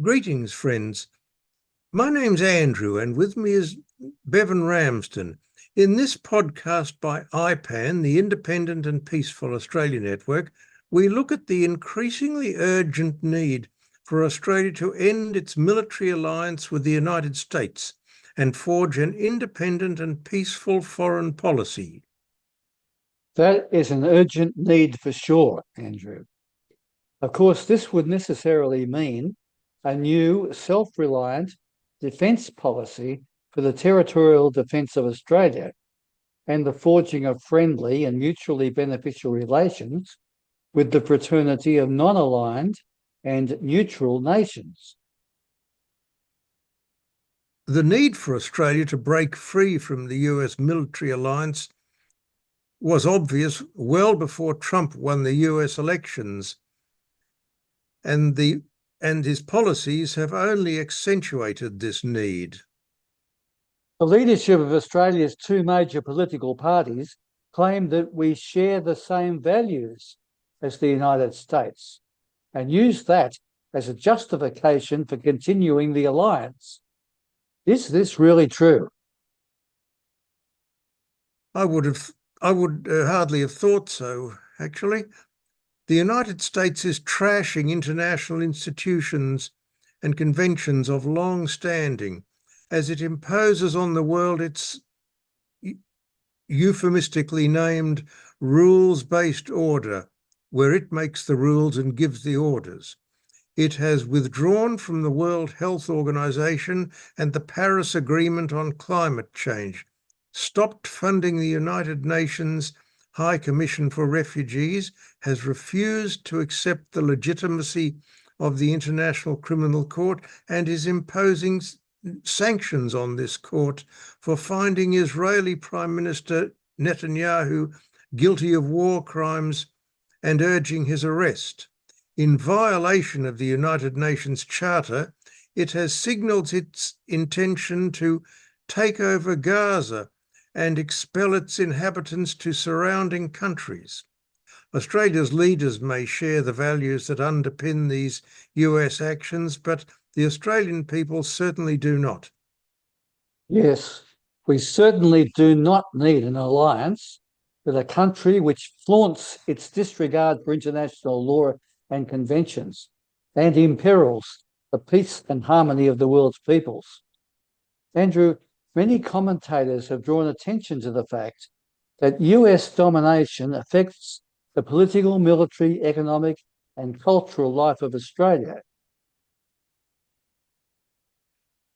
Greetings, friends. My name's Andrew, and with me is Bevan Ramsden. In this podcast by IPAN, the Independent and Peaceful Australia Network, we look at the increasingly urgent need for Australia to end its military alliance with the United States and forge an independent and peaceful foreign policy. That is an urgent need for sure, Andrew. Of course, this would necessarily mean a new self-reliant defence policy for the territorial defence of Australia and the forging of friendly and mutually beneficial relations with the fraternity of non-aligned and neutral nations. The need for Australia to break free from the US military alliance was obvious well before Trump won the US elections, and his policies have only accentuated this need. The leadership of Australia's two major political parties claim that we share the same values as the United States and use that as a justification for continuing the alliance. Is this really true? I would hardly have thought so, actually. The United States is trashing international institutions and conventions of long standing as it imposes on the world its euphemistically named rules-based order, where it makes the rules and gives the orders. It has withdrawn from the World Health Organization and the Paris Agreement on climate change, stopped funding the United Nations High Commission for Refugees, has refused to accept the legitimacy of the International Criminal Court, and is imposing sanctions on this court for finding Israeli Prime Minister Netanyahu guilty of war crimes and urging his arrest. In violation of the United Nations Charter, it has signalled its intention to take over Gaza and expel its inhabitants to surrounding countries. Australia's leaders may share the values that underpin these US actions, but the Australian people certainly do not. Yes, we certainly do not need an alliance with a country which flaunts its disregard for international law and conventions and imperils the peace and harmony of the world's peoples. Andrew, many commentators have drawn attention to the fact that US domination affects the political, military, economic, and cultural life of Australia.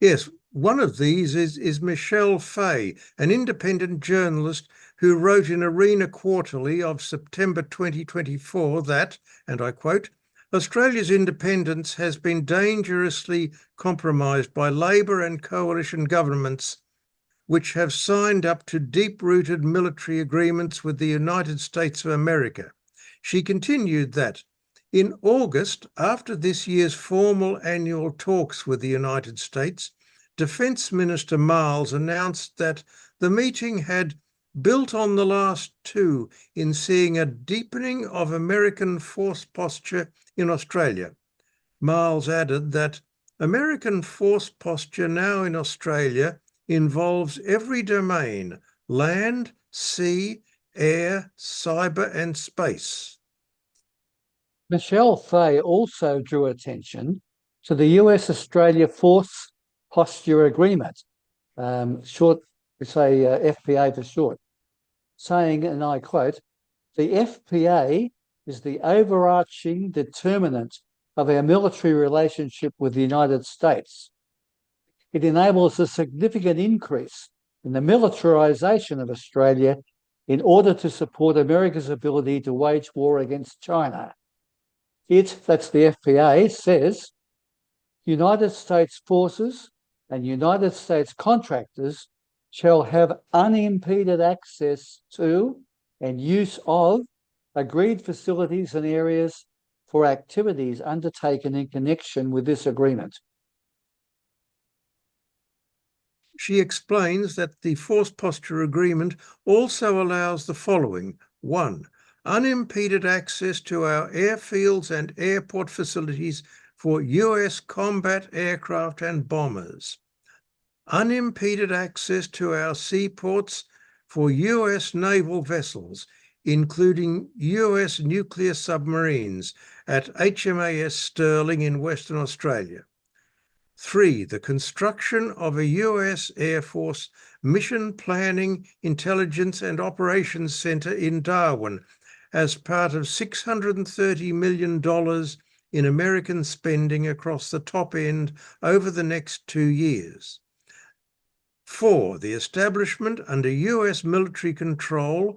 Yes, one of these is Michelle Fay, an independent journalist who wrote in Arena Quarterly of September 2024 that, and I quote, "Australia's independence has been dangerously compromised by Labor and coalition governments which have signed up to deep-rooted military agreements with the United States of America." She continued that, in August, after this year's formal annual talks with the United States, Defence Minister Miles announced that the meeting had built on the last two in seeing a deepening of American force posture in Australia. Miles added that American force posture now in Australia involves every domain: land, sea, air, cyber, and space. Michelle Fay also drew attention to the US-Australia Force Posture Agreement, short, we say FPA for short, saying, and I quote, "The FPA is the overarching determinant of our military relationship with the United States. It enables a significant increase in the militarization of Australia in order to support America's ability to wage war against China. It," that's the FPA, says, "United States forces and United States contractors shall have unimpeded access to and use of agreed facilities and areas for activities undertaken in connection with this agreement." She explains that the Force Posture Agreement also allows the following: 1. Unimpeded access to our airfields and airport facilities for US combat aircraft and bombers, unimpeded access to our seaports for US naval vessels, including US nuclear submarines at HMAS Stirling in Western Australia. 3, the construction of a US Air Force Mission Planning, Intelligence and Operations Centre in Darwin as part of $630 million in American spending across the top end over the next 2 years. 4, the establishment under US military control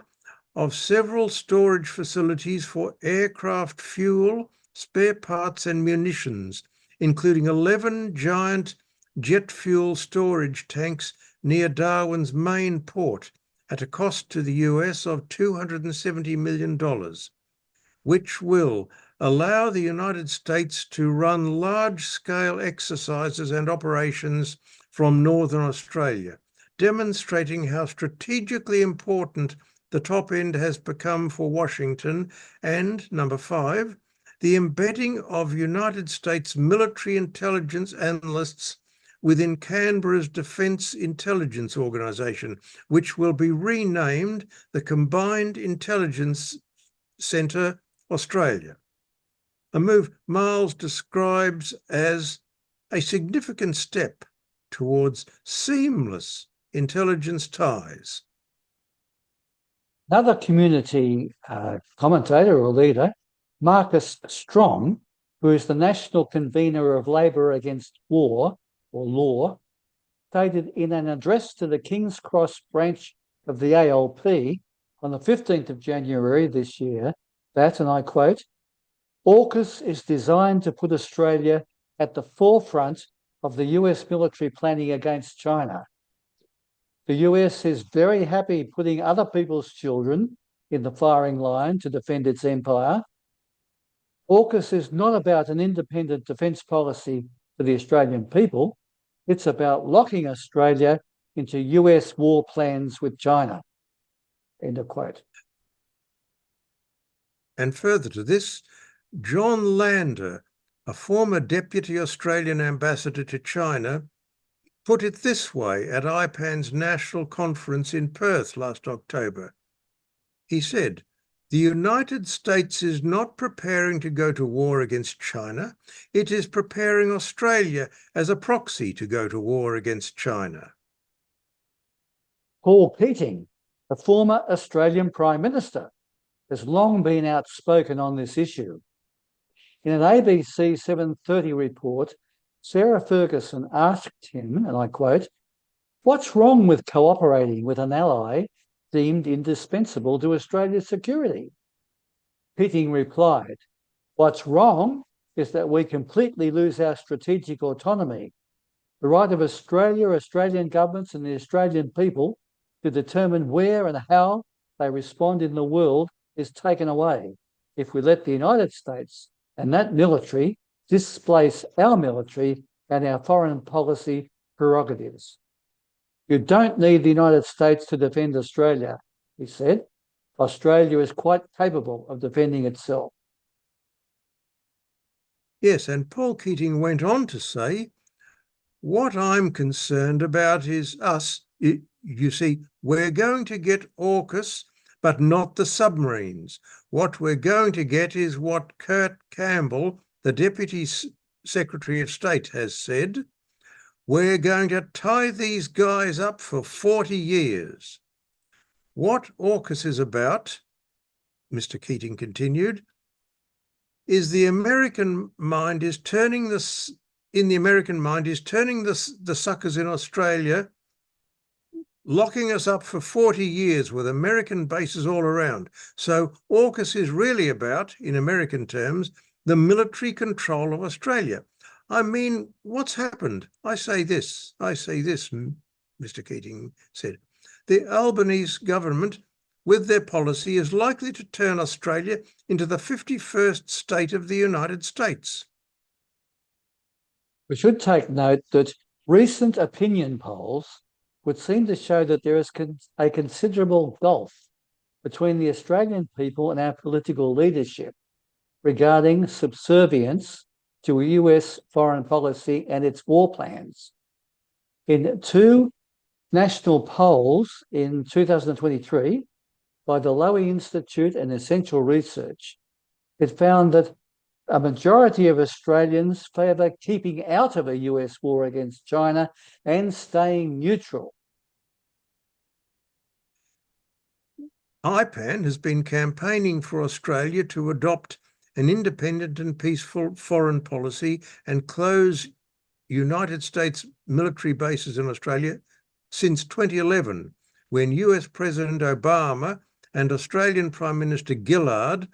of several storage facilities for aircraft fuel, spare parts and munitions, including 11 giant jet fuel storage tanks near Darwin's main port at a cost to the US of $270 million, which will allow the United States to run large-scale exercises and operations from Northern Australia, demonstrating how strategically important the top end has become for Washington. And number 5, the embedding of United States military intelligence analysts within Canberra's Defence Intelligence Organisation, which will be renamed the Combined Intelligence Centre Australia, a move Miles describes as a significant step towards seamless intelligence ties. Another community commentator or leader, Marcus Strong, who is the national convener of Labour Against War, or Law, stated in an address to the King's Cross branch of the ALP on the 15th of January this year that, and I quote, AUKUS is designed to put Australia at the forefront of the US military planning against China. The US is very happy putting other people's children in the firing line to defend its empire. AUKUS is not about an independent defence policy for the Australian people. It's about locking Australia into US war plans with China. End of quote. And further to this, John Lander, a former Deputy Australian Ambassador to China, put it this way at IPAN's National Conference in Perth last October. He said, "The United States is not preparing to go to war against China. It is preparing Australia as a proxy to go to war against China." Paul Keating, the former Australian Prime Minister, has long been outspoken on this issue. In an ABC 7:30 report, Sarah Ferguson asked him, and I quote, "What's wrong with cooperating with an ally deemed indispensable to Australia's security?" Keating replied, "What's wrong is that we completely lose our strategic autonomy. The right of Australia, Australian governments and the Australian people to determine where and how they respond in the world is taken away if we let the United States and that military displace our military and our foreign policy prerogatives. You don't need the United States to defend Australia," he said. "Australia is quite capable of defending itself." Yes, and Paul Keating went on to say, "What I'm concerned about is us. You see, we're going to get AUKUS, but not the submarines. What we're going to get is what Kurt Campbell, the Deputy Secretary of State, has said. We're going to tie these guys up for 40 years. What AUKUS is about," Mr. Keating continued, "is the American mind is turning the suckers in Australia, locking us up for 40 years with American bases all around. So AUKUS is really about, in American terms, the military control of Australia. I mean, what's happened? I say this, Mr. Keating said. The Albanese government, with their policy, is likely to turn Australia into the 51st state of the United States." We should take note that recent opinion polls would seem to show that there is a considerable gulf between the Australian people and our political leadership regarding subservience to US foreign policy and its war plans. In two national polls in 2023 by the Lowy Institute and Essential Research, it found that a majority of Australians favour keeping out of a US war against China and staying neutral. IPAN has been campaigning for Australia to adopt an independent and peaceful foreign policy and close United States military bases in Australia since 2011, when US President Obama and Australian Prime Minister Gillard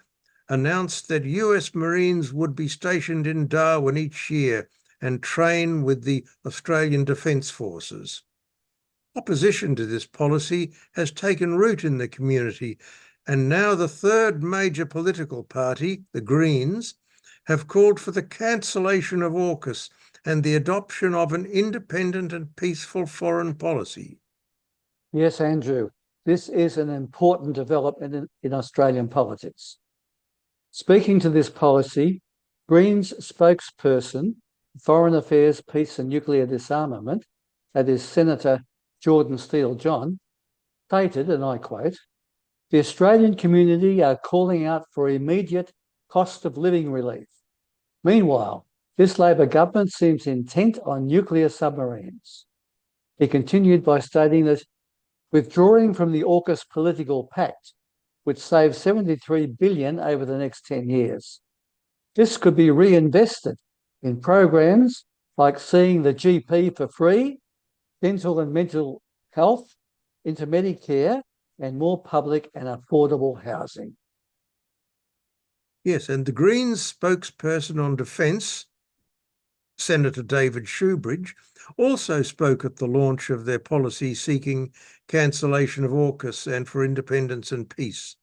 announced that US Marines would be stationed in Darwin each year and train with the Australian Defence Forces. Opposition to this policy has taken root in the community, and now the third major political party, the Greens, have called for the cancellation of AUKUS and the adoption of an independent and peaceful foreign policy. Yes, Andrew, this is an important development in Australian politics. Speaking to this policy, Greens spokesperson, Foreign Affairs, Peace and Nuclear Disarmament, that is Senator Jordan Steele-John, stated, and I quote, "The Australian community are calling out for immediate cost of living relief. Meanwhile, this Labor government seems intent on nuclear submarines." He continued by stating that withdrawing from the AUKUS political pact would save $73 billion over the next 10 years. This could be reinvested in programs like seeing the GP for free, dental and mental health, into Medicare, and more public and affordable housing. Yes, and the Greens spokesperson on defence, Senator David Shoebridge, also spoke at the launch of their policy seeking cancellation of AUKUS and for independence and peace.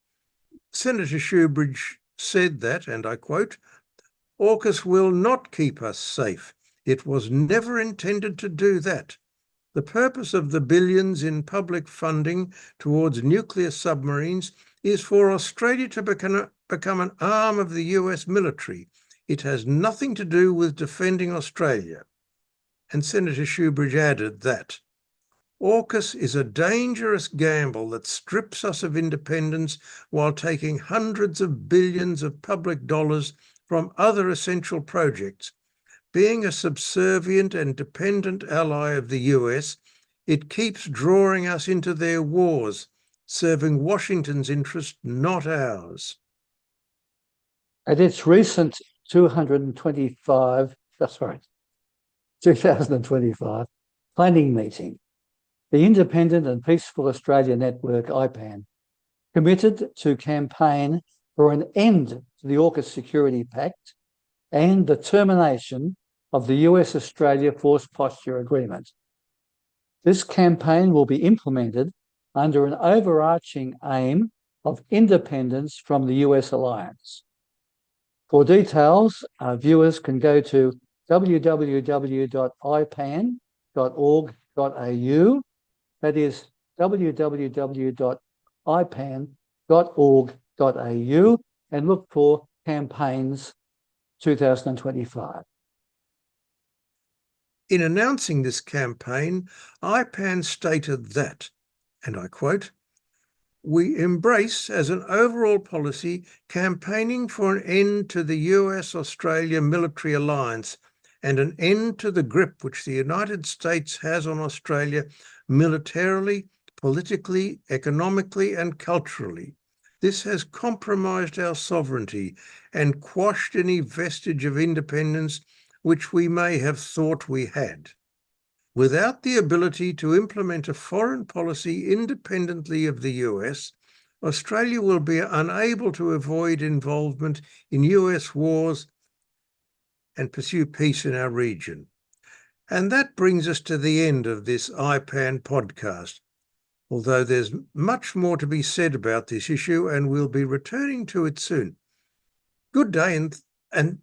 Senator Shoebridge said that, and I quote, "AUKUS will not keep us safe. It was never intended to do that. The purpose of the billions in public funding towards nuclear submarines is for Australia to become an arm of the US military. It has nothing to do with defending Australia." And Senator Shoebridge added that AUKUS is a dangerous gamble that strips us of independence while taking hundreds of billions of public dollars from other essential projects. Being a subservient and dependent ally of the US, it keeps drawing us into their wars, serving Washington's interest, not ours. At its recent 2025 planning meeting, the Independent and Peaceful Australia Network, IPAN, committed to campaign for an end to the AUKUS Security Pact and the termination of the US-Australia Force Posture Agreement. This campaign will be implemented under an overarching aim of independence from the US alliance. For details, our viewers can go to www.ipan.org.au. That is www.ipan.org.au, and look for campaigns 2025. In announcing this campaign, IPAN stated that, and I quote, "We embrace as an overall policy campaigning for an end to the US-Australia military alliance and an end to the grip which the United States has on Australia militarily, politically, economically, and culturally. This has compromised our sovereignty and quashed any vestige of independence which we may have thought we had. Without the ability to implement a foreign policy independently of the US, Australia will be unable to avoid involvement in US wars and pursue peace in our region." And that brings us to the end of this IPAN podcast, although there's much more to be said about this issue, and we'll be returning to it soon. Good day, and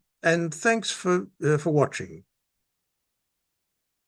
thanks for watching.